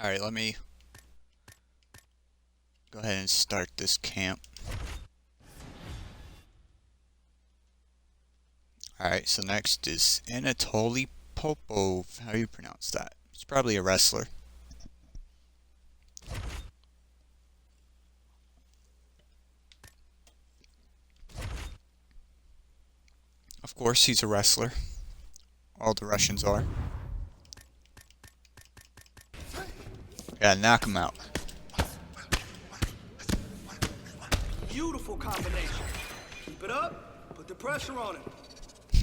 Alright, let me go ahead and start this camp. Alright, so next is Anatoly Popov. How do you pronounce that? He's probably a wrestler. Of course, he's a wrestler. All the Russians are. Gotta knock him out. Beautiful combination. Keep it up. Put the pressure on him.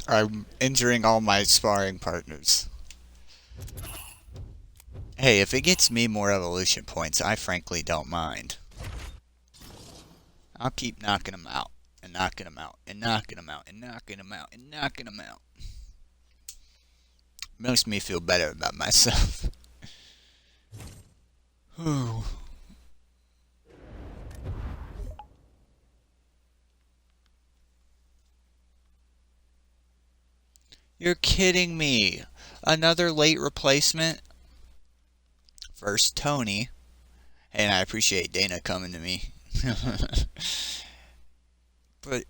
I'm injuring all my sparring partners. Hey, if it gets me more evolution points, I frankly don't mind. I'll keep knocking him out, and knocking him out, and knocking him out, and knocking him out, and knocking him out. Makes me feel better about myself. Whew. You're kidding me. Another late replacement? First Tony. And I appreciate Dana coming to me. But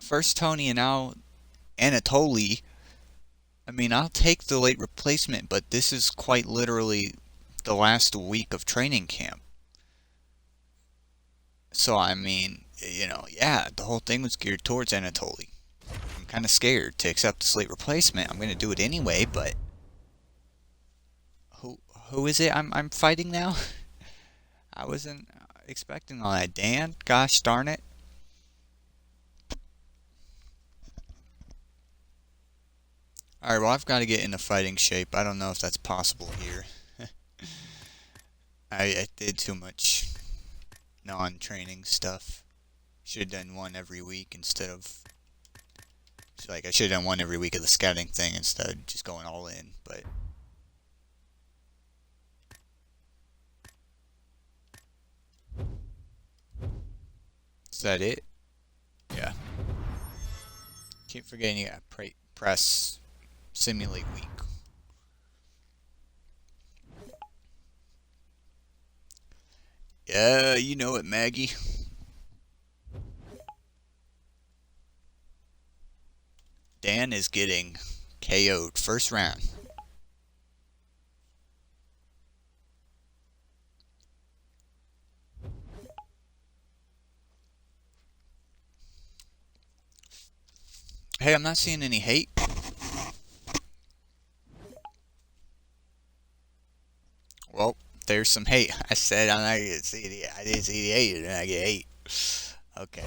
first Tony and now Anatoly. I mean, I'll take the late replacement, but this is quite literally the last week of training camp. So, I mean, you know, yeah, the whole thing was geared towards Anatoly. I'm kind of scared to accept this late replacement. I'm going to do it anyway, but who is it I'm fighting now? I wasn't expecting all that. Dan? Gosh darn it. Alright, well, I've got to get into fighting shape. I don't know if that's possible here. I did too much non-training stuff. Should have done one every week instead of... Like, I should have done one every week of the scouting thing instead of just going all in, but... Is that it? Yeah. Keep forgetting you gotta press... Simulate weak. Yeah, you know it, Maggie. Dan is getting KO'd first round. Hey, I'm not seeing any hate. Well, there's some hate. I said I'm not gonna see the. I didn't see the hate, and I get hate. Okay.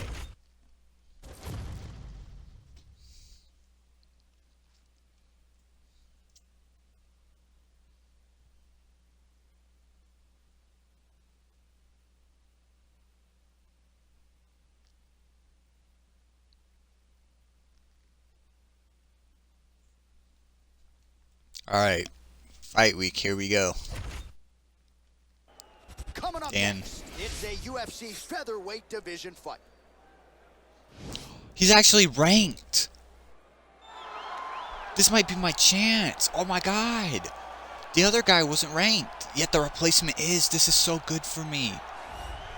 All right, fight week. Here we go. Coming up Dan. next, it's a UFC featherweight division fight. He's actually ranked. This might be my chance. Oh my god. The other guy wasn't ranked, yet the replacement is. This is so good for me.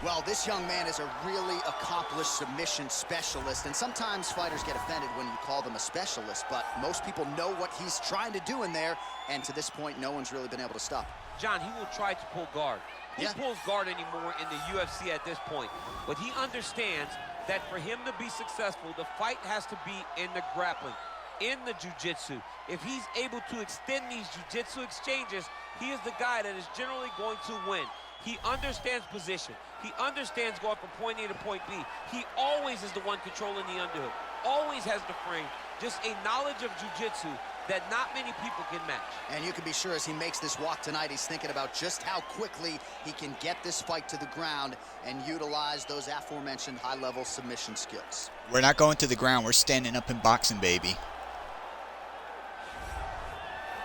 Well, this young man is a really accomplished submission specialist, and sometimes fighters get offended when you call them a specialist, but most people know what he's trying to do in there, and to this point, no one's really been able to stop him. John, he will try to pull guard. Who pulls guard anymore in the UFC at this point? But he understands that for him to be successful, the fight has to be in the grappling, in the jiu-jitsu. If he's able to extend these jiu-jitsu exchanges, he is the guy that is generally going to win. He understands position. He understands going from point A to point B. He always is the one controlling the underhook. Always has the frame. Just a knowledge of jiu-jitsu that not many people can match. And you can be sure as he makes this walk tonight, he's thinking about just how quickly he can get this fight to the ground and utilize those aforementioned high-level submission skills. We're not going to the ground. We're standing up in boxing, baby.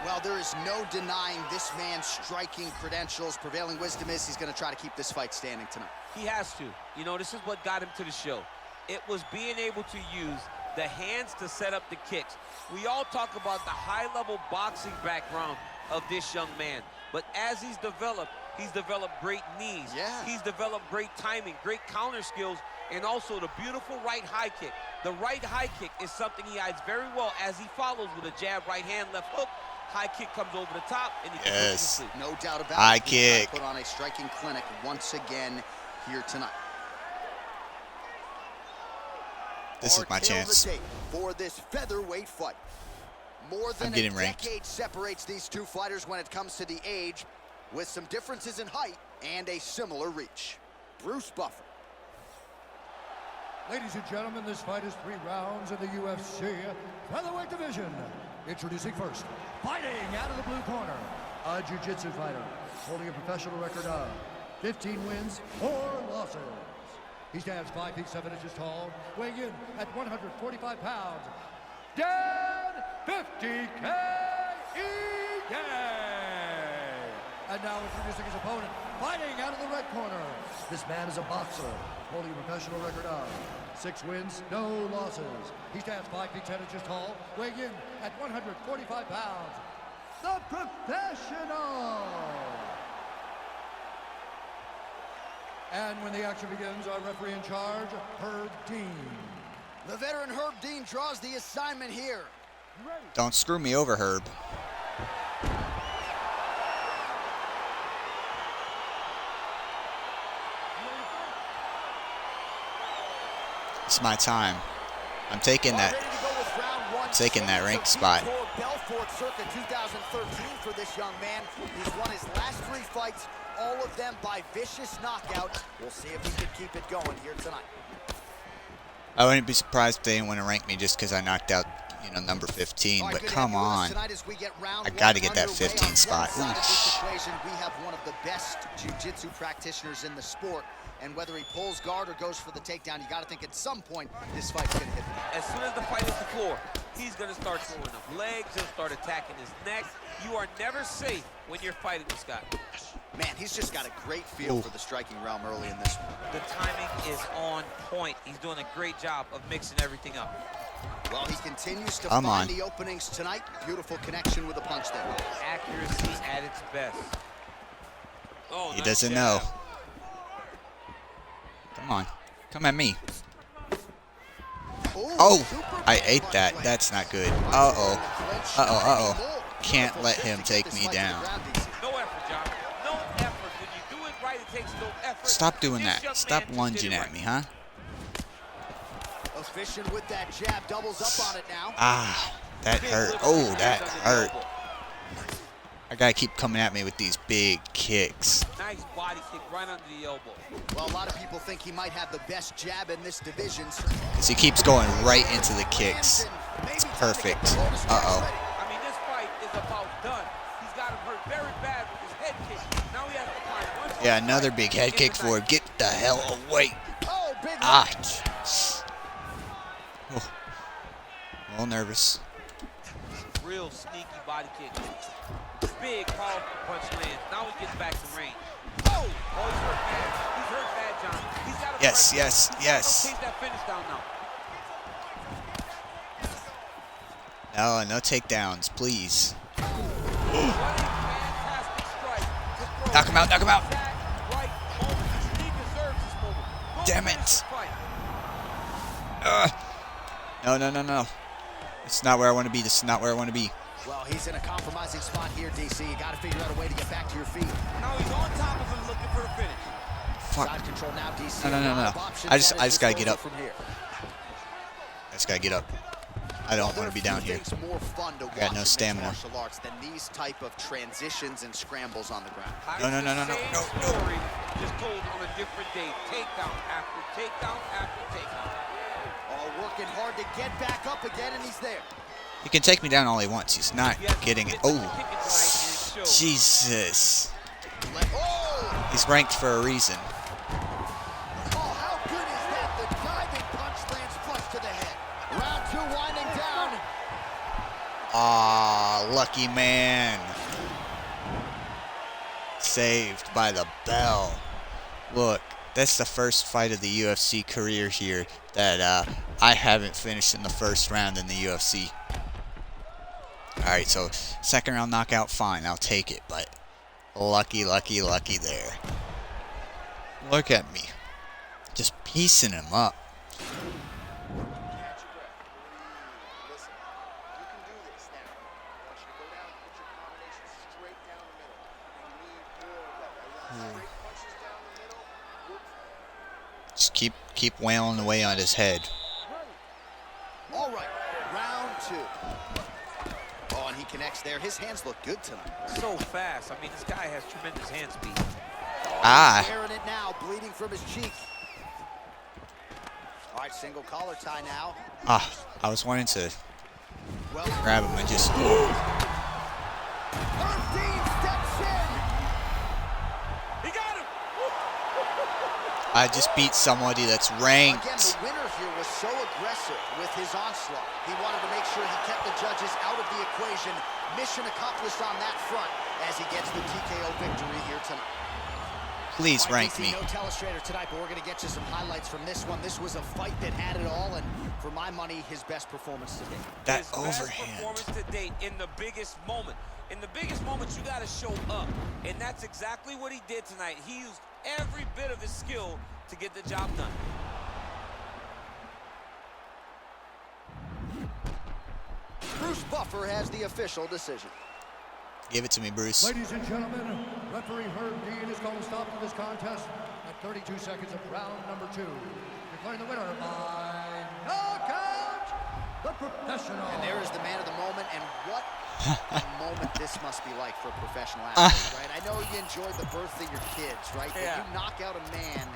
Well, there is no denying this man's striking credentials. Prevailing wisdom is he's going to try to keep this fight standing tonight. He has to. You know, this is what got him to the show. It was being able to use the hands to set up the kicks. We all talk about the high-level boxing background of this young man, but as he's developed great knees. Yeah. He's developed great timing, great counter skills, and also the beautiful right high kick. The right high kick is something he hides very well as he follows with a jab, right hand, left hook. High kick comes over the top, and he Yes. No doubt about High it. kick. Put on a striking clinic once again here tonight. This is my chance. For this featherweight fight. More than a getting ranked. decade separates these two fighters when it comes to the age, with some differences in height and a similar reach. Bruce Buffer. Ladies and gentlemen, this fight is 3 rounds in the UFC featherweight division. Introducing first, fighting out of the blue corner, a jiu-jitsu fighter holding a professional record of 15 wins, 4 losses. He stands 5 feet 7 inches tall, weighing in at 145 pounds. Dan 50K EA! And now introducing his opponent, fighting out of the red corner. This man is a boxer, holding a professional record of 6 wins, no losses. He stands 5 feet 10 inches tall, weighing in at 145 pounds. The professional! And when the action begins, our referee in charge, Herb Dean. The veteran Herb Dean draws the assignment here. Don't screw me over, Herb. It's my time. I'm taking that ranked spot. Belfort circa 2013 for this young man. He's won his last 3 fights, all of them by vicious knockout. We'll see if he can keep it going here tonight. I wouldn't be surprised if they didn't want to rank me just because I knocked out, number 15. But come on, I got to get that 15 spot. We have one of the best jiu-jitsu practitioners in the sport. And whether he pulls guard or goes for the takedown, you got to think at some point this fight's going to hit him. As soon as the fight hits the floor, he's going to start throwing up legs. He'll start attacking his neck. You are never safe when you're fighting this guy. Man, he's just got a great feel for the striking realm early in this one. The timing is on point. He's doing a great job of mixing everything up. Well, he continues to find the openings tonight. Beautiful connection with the punch there. Accuracy at its best. Oh, he doesn't know. Come on. Come at me. Oh, I ate that. That's not good. Uh-oh. Uh-oh, uh-oh. Can't let him take me down. No effort, John. No effort. When you do it right, it takes no effort. Stop doing that. Stop lunging at me, huh? Efficient with that jab, doubles up on it now. Ah, that hurt. Oh, that hurt. I gotta keep coming at me with these big kicks. Nice body kick right under the elbow. Well, a lot of people think he might have the best jab in this division. Because he keeps going right into the kicks. It's perfect. Uh-oh. I mean, this fight is about done. He's got him hurt very bad with his head kick. Now he has to find one. Yeah, another big head kick for him. Get the hell away. Oh, big Ah. Oh. A little nervous. Real sneaky body kick. Big, powerful punch lands. Now he gets back to range. Oh, he's hurt bad. He's hurt bad, John. He's got to Yes, yes, yes. Take that finish down No, now. no takedowns, please. Fantastic strike. Knock him out, knock him out. Right moment. He deserves this moment. Damn it. No, no, no, no. It's not where I want to be. This is not where I want to be. Well, he's in a compromising spot here, DC. You got to figure out a way to get back to your feet. Now he's on top of him looking for the finish. Fuck. Side control now, DC. No, no, no, no. I just gotta get up. I just gotta get up. I don't want to be down here. I got no stamina. Martial arts than these type of transitions and scrambles on the ground. No, no, no, no, no, no, no. Story just told on a different day. Takedown after takedown after takedown. All working hard to get back up again, and he's there. He can take me down all he wants. He's not getting it. Oh, Jesus. He's ranked for a reason. Oh, how good is that? The diving punch lands flush to the head. Round 2 winding down. Ah, lucky man. Saved by the bell. Look, That's the first fight of the UFC career here that I haven't finished in the first round in the UFC. Alright, so second round knockout, fine, I'll take it, but lucky there. Look at me. Just piecing him up. Just keep wailing away on his head. All right, round 2. Oh, and he connects there. His hands look good tonight. So fast. I mean, this guy has tremendous hand speed. He's wearing it now, bleeding from his cheek. All right, single collar tie now. I was wanting to grab him and just... steps in. He got him. I just beat somebody that's ranked. Again, the winner here was so aggressive with his onslaught. He wanted to make sure he kept the judges out of the equation. Mission accomplished on that front as he gets the TKO victory here tonight. Please rank me. No telestrator tonight, but we're going to get you some highlights from this one. This was a fight that had it all, and for my money, his best performance to date. That His overhand. best performance to date in the biggest moment. In the biggest moments, you got to show up, and that's exactly what he did tonight. He used every bit of his skill to get the job done. Bruce Buffer has the official decision. Give it to me, Bruce. Ladies and gentlemen, referee Herb Dean has called a stop to this contest at 32 seconds of round number 2. Declaring the winner by knockout, the professional. And there is the man of the moment, and what a moment this must be like for a professional athlete, right? I know you enjoyed the birth of your kids, right? Yeah. But you knock out a man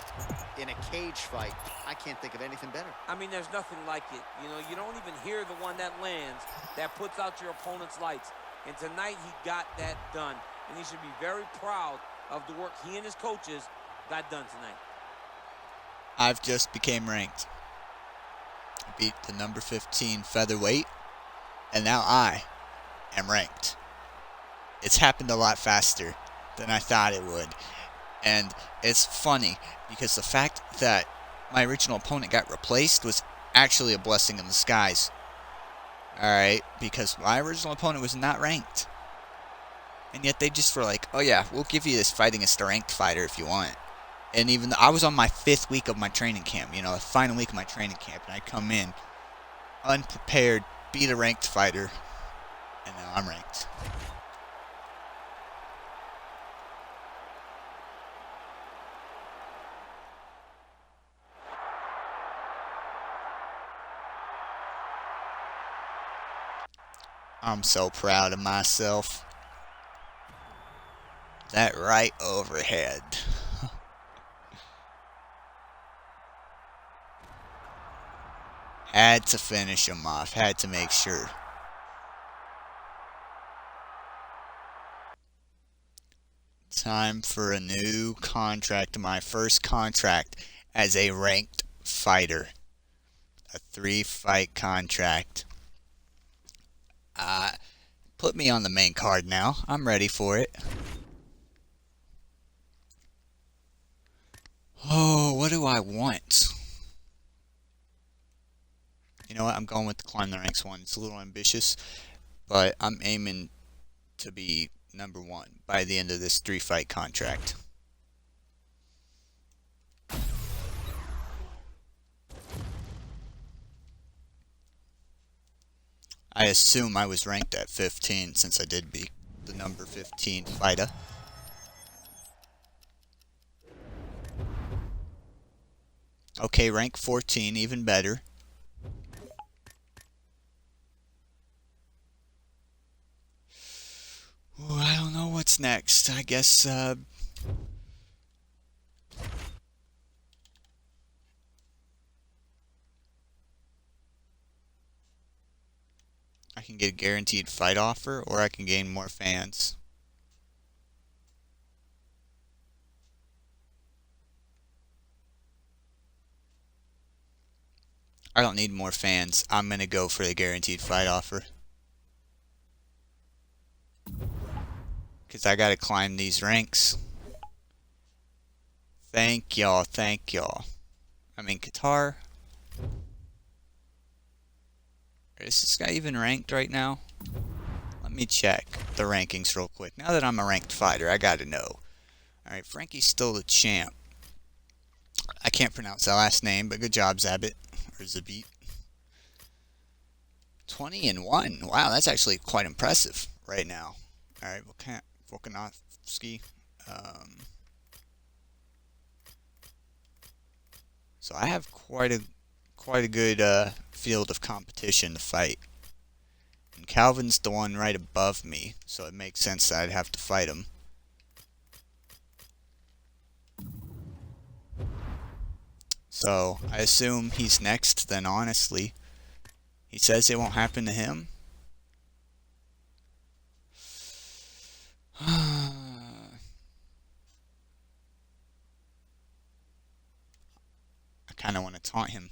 in a cage fight, I can't think of anything better. I mean, there's nothing like it. You know, you don't even hear the one that lands, that puts out your opponent's lights. And tonight he got that done. And he should be very proud of the work he and his coaches got done tonight. I've just became ranked. I beat the number 15 featherweight, and now I am ranked. It's happened a lot faster than I thought it would. And it's funny because the fact that my original opponent got replaced was actually a blessing in disguise. Alright, because my original opponent was not ranked. And yet they just were like, oh yeah, we'll give you this fight against a ranked fighter if you want. And even though I was on my 5th week of my training camp, you know, the final week of my training camp, and I come in unprepared, beat a ranked fighter, and now I'm ranked. I'm so proud of myself. That right overhead. Had to finish him off. Had to make sure. Time for a new contract. My first contract as a ranked fighter. A 3-fight contract. Put me on the main card now. I'm ready for it. Oh, what do I want? You know what? I'm going with the climb the ranks one. It's a little ambitious, but I'm aiming to be number 1 by the end of this 3-fight contract. I assume I was ranked at 15 since I did beat the number 15 fighter. Okay, rank 14, even better. Ooh, I don't know what's next. I guess, I can get a guaranteed fight offer, or I can gain more fans. I don't need more fans. I'm gonna go for the guaranteed fight offer. Because I gotta climb these ranks. Thank y'all, thank y'all. I mean, Qatar. Is this guy even ranked right now? Let me check the rankings real quick. Now that I'm a ranked fighter, I gotta know. Alright, Frankie's still the champ. I can't pronounce that last name, but good job, Zabit. Or Zabit. 20-1. Wow, that's actually quite impressive right now. Alright, Volkanovski. So I have quite a good field of competition to fight. And Calvin's the one right above me, so it makes sense that I'd have to fight him. So I assume he's next, then honestly. He says it won't happen to him. I kind of want to taunt him.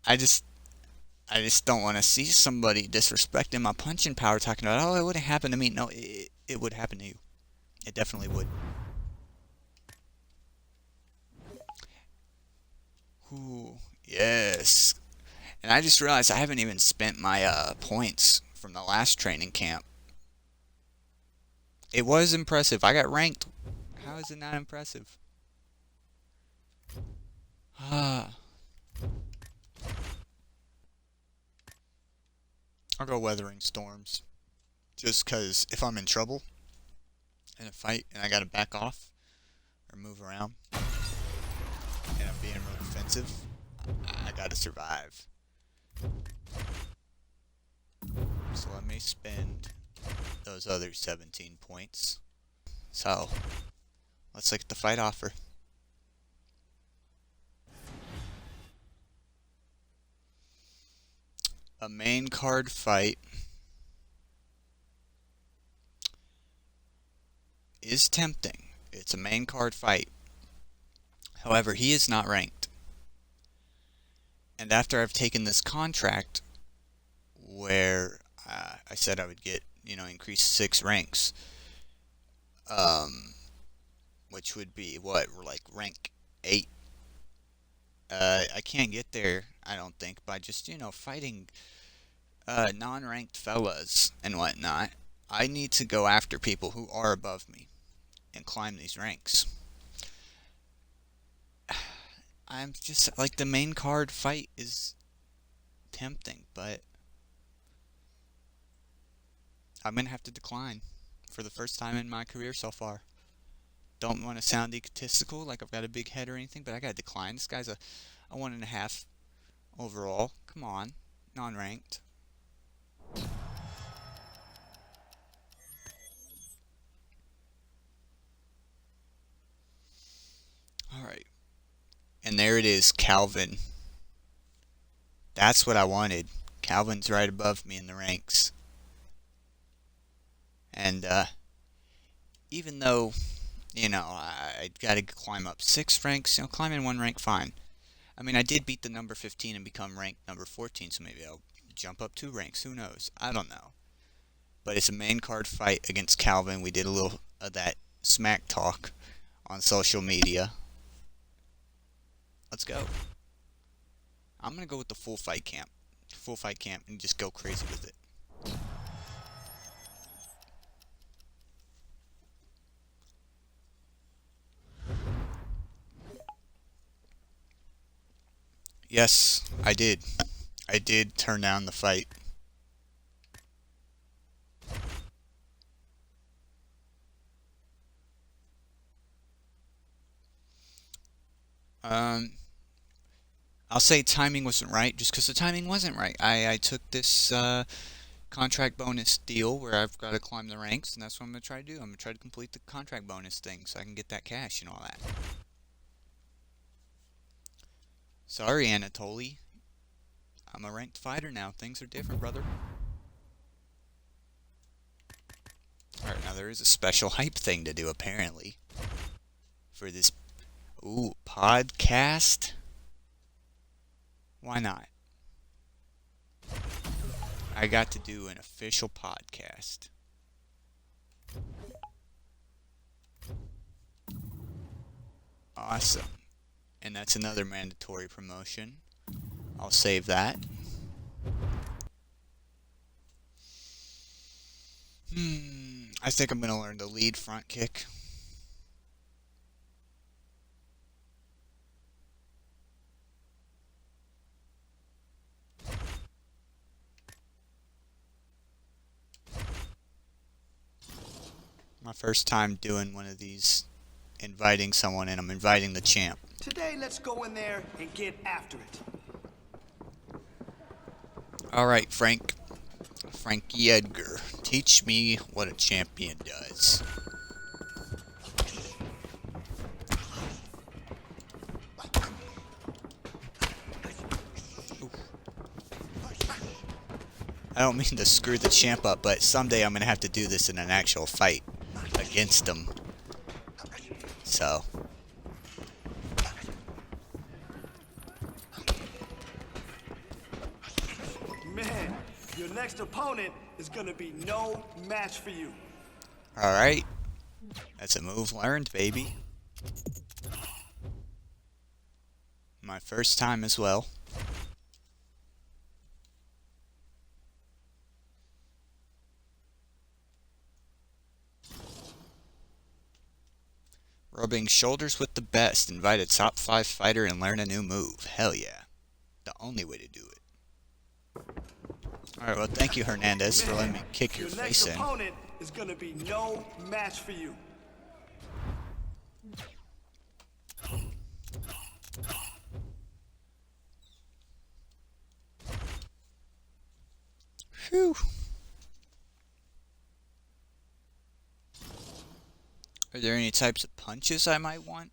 I just don't want to see somebody disrespecting my punching power, talking about, oh, it wouldn't happen to me. No, it would happen to you. It definitely would. Ooh, yes. And I just realized I haven't even spent my points from the last training camp. It was impressive. I got ranked. How is it not impressive? I'll go weathering storms. Just because if I'm in trouble in a fight and I gotta back off or move around and I'm being real defensive, I gotta survive. So let me spend those other 17 points. So let's look at the fight offer. A main card fight is tempting. It's a main card fight. However, he is not ranked. And after I've taken this contract where I said I would get, increased 6 ranks, which would be what, like rank 8. I can't get there, I don't think, by just, fighting non-ranked fellas and whatnot. I need to go after people who are above me and climb these ranks. I'm just, like, the main card fight is tempting, but I'm going to have to decline for the first time in my career so far. Don't want to sound egotistical, like I've got a big head or anything, but I got to decline. This guy's a 1.5 overall. Come on, non-ranked. Alright. And there it is, Calvin. That's what I wanted. Calvin's right above me in the ranks. And, even though, I gotta climb up 6 ranks, climbing 1 rank, fine. I mean, I did beat the number 15 and become ranked number 14, so maybe I'll jump up 2 ranks. Who knows? I don't know. But it's a main card fight against Calvin. We did a little of that smack talk on social media. Let's go. I'm going to go with the full fight camp. Full fight camp and just go crazy with it. Yes, I did. I did turn down the fight. I'll say timing wasn't right, just because the timing wasn't right. I took this contract bonus deal where I've got to climb the ranks, and that's what I'm going to try to do. I'm going to try to complete the contract bonus thing so I can get that cash and all that. Sorry, Anatoly. I'm a ranked fighter now. Things are different, brother. Alright, now there is a special hype thing to do, apparently. For this... Ooh, podcast? Why not? I got to do an official podcast. Awesome. And that's another mandatory promotion. I'll save that. I think I'm going to learn the lead front kick. My first time doing one of these, inviting someone, and I'm inviting the champ. Today, let's go in there and get after it. Alright, Frankie Edgar, teach me what a champion does. Ooh. I don't mean to screw the champ up, but someday I'm going to have to do this in an actual fight against him. So. Man, your next opponent is gonna be no match for you. Alright. That's a move learned, baby. My first time as well. Rubbing shoulders with the best. Invite a top 5 fighter and learn a new move. Hell yeah. The only way to do it. Alright, well thank you Hernandez for letting me kick your face in. Your next opponent is gonna be no match for you. Phew. Are there any types of punches I might want?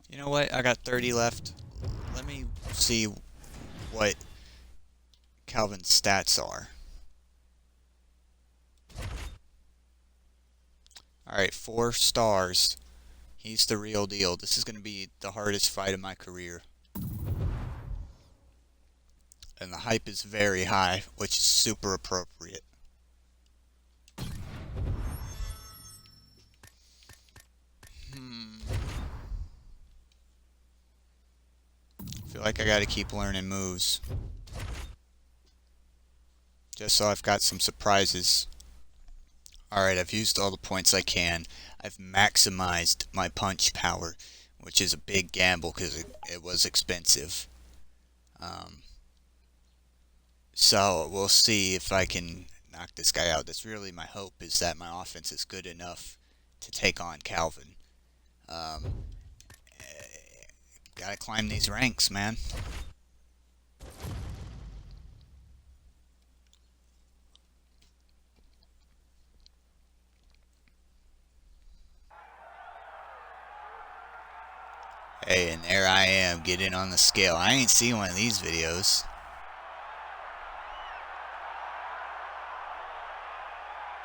You know what? I got 30 left. Let me see what Calvin's stats are. Alright, 4 stars. He's the real deal. This is going to be the hardest fight of my career. And the hype is very high, which is super appropriate. I feel like I gotta keep learning moves. Just so I've got some surprises. Alright, I've used all the points I can. I've maximized my punch power, which is a big gamble because it was expensive. So we'll see if I can knock this guy out. That's really my hope, is that my offense is good enough to take on Calvin. Gotta climb these ranks, man. Hey, and there I am, getting on the scale. I ain't seen one of these videos.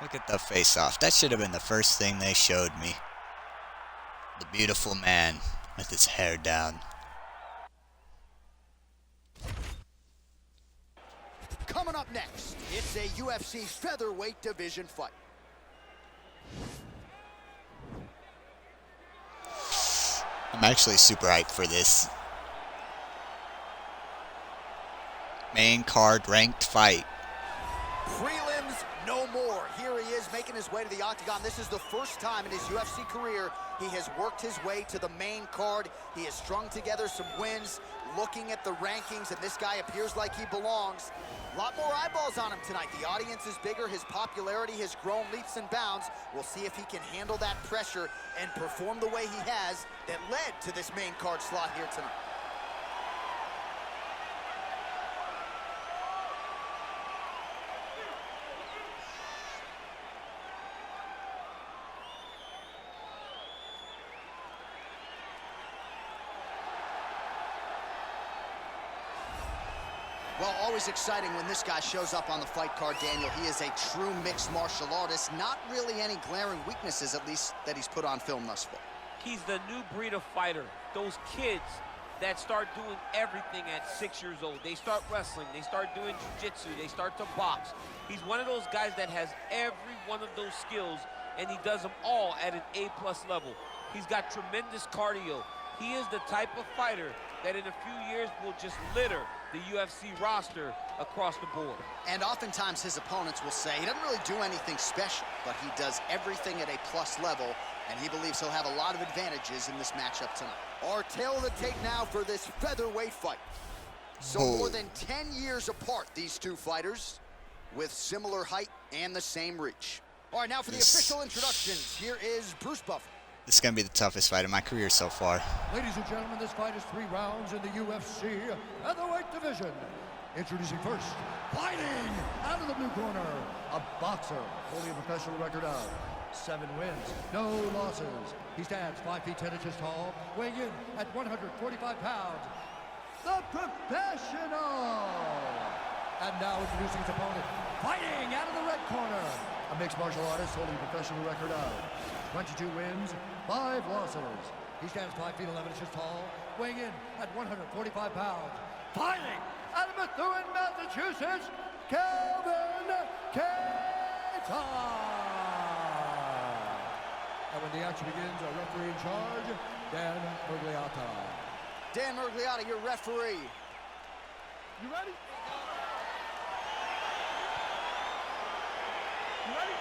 Look at the face-off. That should have been the first thing they showed me. The beautiful man with his hair down. Coming up next, it's a UFC featherweight division fight. I'm actually super hyped for this. Main card ranked fight. Prelims no more. Here he is making his way to the octagon. This is the first time in his UFC career he has worked his way to the main card. He has strung together some wins, looking at the rankings, and this guy appears like he belongs. A lot more eyeballs on him tonight. The audience is bigger. His popularity has grown leaps and bounds. We'll see if he can handle that pressure and perform the way he has that led to this main card slot here tonight. Well, always exciting when this guy shows up on the fight card, Daniel. He is a true mixed martial artist. Not really any glaring weaknesses, at least, that he's put on film thus far. He's the new breed of fighter. Those kids that start doing everything at 6 years old. They start wrestling, they start doing jiu-jitsu, they start to box. He's one of those guys that has every one of those skills, and he does them all at an A+ level. He's got tremendous cardio. He is the type of fighter that in a few years will just litter the UFC roster across the board. And oftentimes his opponents will say he doesn't really do anything special, but he does everything at A+ level, and he believes he'll have a lot of advantages in this matchup tonight. Our tale of the tape now for this featherweight fight. So more than 10 years apart, these two fighters, with similar height and the same reach. All right, now for the official introductions, here is Bruce Buffer. This is going to be the toughest fight of my career so far. Ladies and gentlemen, this fight is 3 rounds in the UFC Featherweight division. Introducing first, fighting out of the blue corner, a boxer holding a professional record of 7 wins, no losses. He stands 5 feet 10 inches tall, weighing in at 145 pounds. The professional! And now introducing his opponent, fighting out of the red corner, a mixed martial artist holding a professional record of 22 wins, 5 losses. He stands 5 feet 11 inches tall, weighing in at 145 pounds. Fighting out of Methuen, Massachusetts, Calvin Keita. And when the action begins, our referee in charge, Dan Murgliata. Dan Murgliata, your referee. You ready? You ready?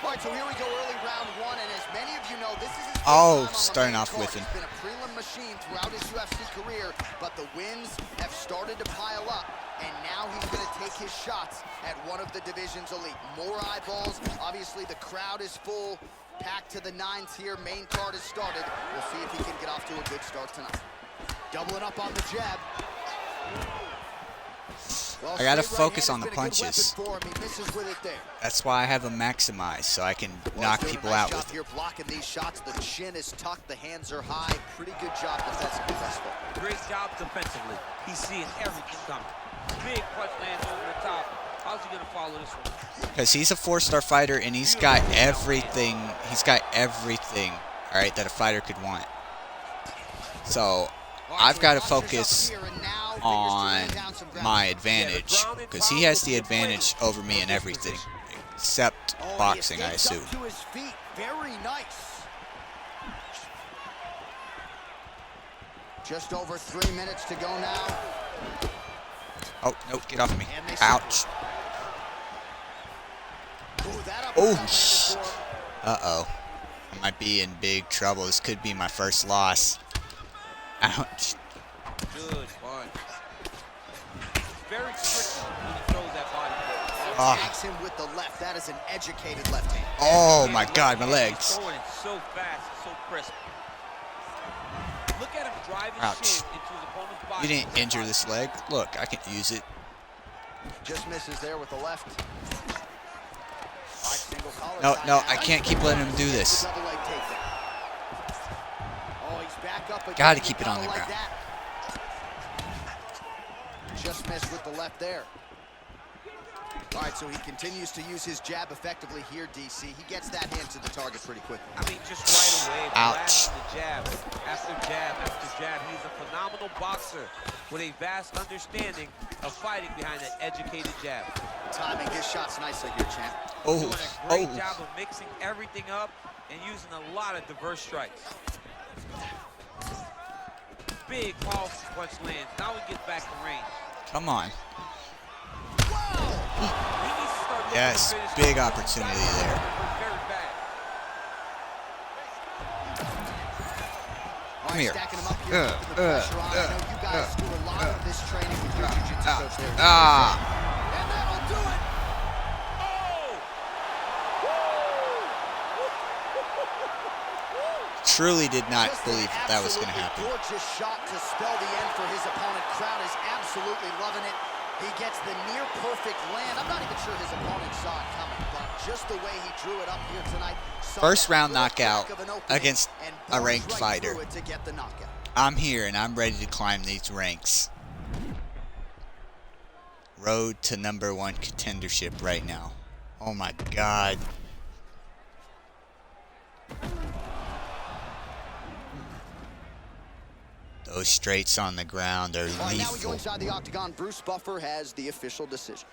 All right, so here we go, early round 1, and as many of you know, this is his first Oh, time on the starting main off card. with him. He's been a prelim machine throughout his UFC career, but the wins have started to pile up, and now he's going to take his shots at one of the division's elite. More eyeballs, obviously the crowd is full, packed to the nines here, main card has started. We'll see if he can get off to a good start tonight. Doubling up on the jab. Well, I gotta straight focus right on the hand has been a good punches. weapon for him. He misses with it there. That's why I have them maximized, so I can Well, knock he's doing people a nice out job with it. here blocking these shots. The chin is tucked, the hands are high. Pretty good job defensively thus far. Great job defensively. He's seeing everything coming. Big punch lands over the top. How's he gonna follow this one? Because he's a 4-star fighter, and he's got everything. He's got everything, all right, that a fighter could want. So I've got to focus on my advantage, because he has the advantage over me in everything, except boxing, I assume. To his feet. Very nice. Just over 3 minutes to go now. Oh, no, get off of me. Ouch. Ooh, that uppercut Oh, landed for him. uh-oh. I might be in big trouble. This could be my first loss. Ouch. Good punch. Very tricky when he throws that body kick. Tags him with the left. That is an educated left hand. Oh, my God, my legs. He's throwing it so fast, so crisp. Look at him drive his Ouch. shin into his opponent's body. You didn't injure this leg. Look, I can use it. Just misses there with the left. All right, single collar No, tie no, now. I can't keep letting him do this. Double leg takedown. Oh, he's back up again. Gotta keep it on the Like ground. that. Just missed with the left there. All right, so he continues to use his jab effectively here, DC. He gets that hand to the target pretty quickly. I mean, just right away, Ouch. blasting the jab after jab after jab. He's a phenomenal boxer with a vast understanding of fighting behind that educated jab. Timing his shots nicely here, champ. Oh, Doing a great oh. job of mixing everything up and using a lot of diverse strikes. Big powerful punch lands. Now he gets back to range. Come on. He needs to start looking Yes, to finish big off. opportunity there. Very bad. All Come right, here. stacking him up here, keeping the pressure on. I know you guys do a lot of this training with your jiu-jitsu coach there. Ah. And that'll do it. Truly did not Just believe an that was going to absolutely happen. Gorgeous shot to spell the end for his opponent. Crowd is absolutely loving it. He gets the near perfect land. I'm not even sure his opponent saw it coming, but just the way he drew it up here tonight. First round knockout, against and a burns ranked right fighter. through it to get the knockout. I'm here and I'm ready to climb these ranks. Road to #1 contendership right now. Oh my God. Those straights on the ground are All right, now we go lethal. inside the octagon. Bruce Buffer has the official decision.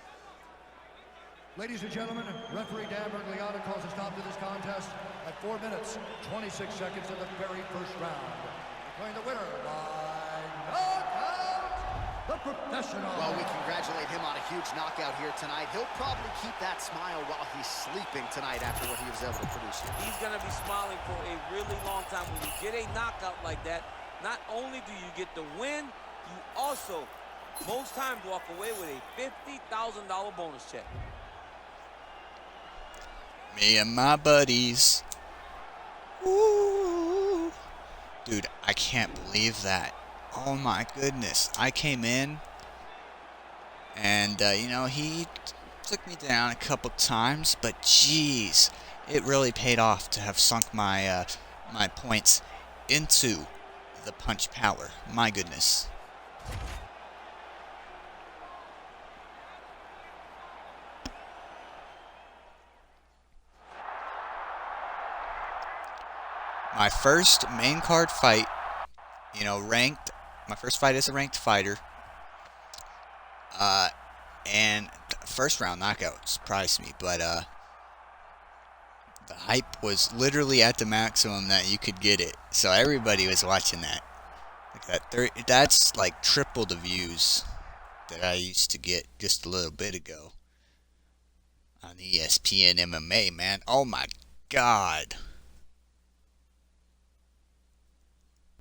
Ladies and gentlemen, referee Dan Bergliano calls a stop to this contest at 4 minutes, 26 seconds in the very first round. Declaring the winner by knockout, the professional. Well, we congratulate him on a huge knockout here tonight. He'll probably keep that smile while he's sleeping tonight after what he was able to produce here. He's going to be smiling for a really long time. When you get a knockout like that, not only do you get the win, you also, most times, walk away with a $50,000 bonus check. Me and my buddies. Ooh. Dude, I can't believe that. Oh my goodness. I came in and, you know, he took me down a couple times, but geez, it really paid off to have sunk my, my points into the punch power. My goodness. My first main card fight, you know, ranked. My first fight as a ranked fighter. And first round knockout surprised me, but the hype was literally at the maximum that you could get it. So everybody was watching that. Like that that's like triple the views that I used to get just a little bit ago on ESPN MMA, man. Oh my God.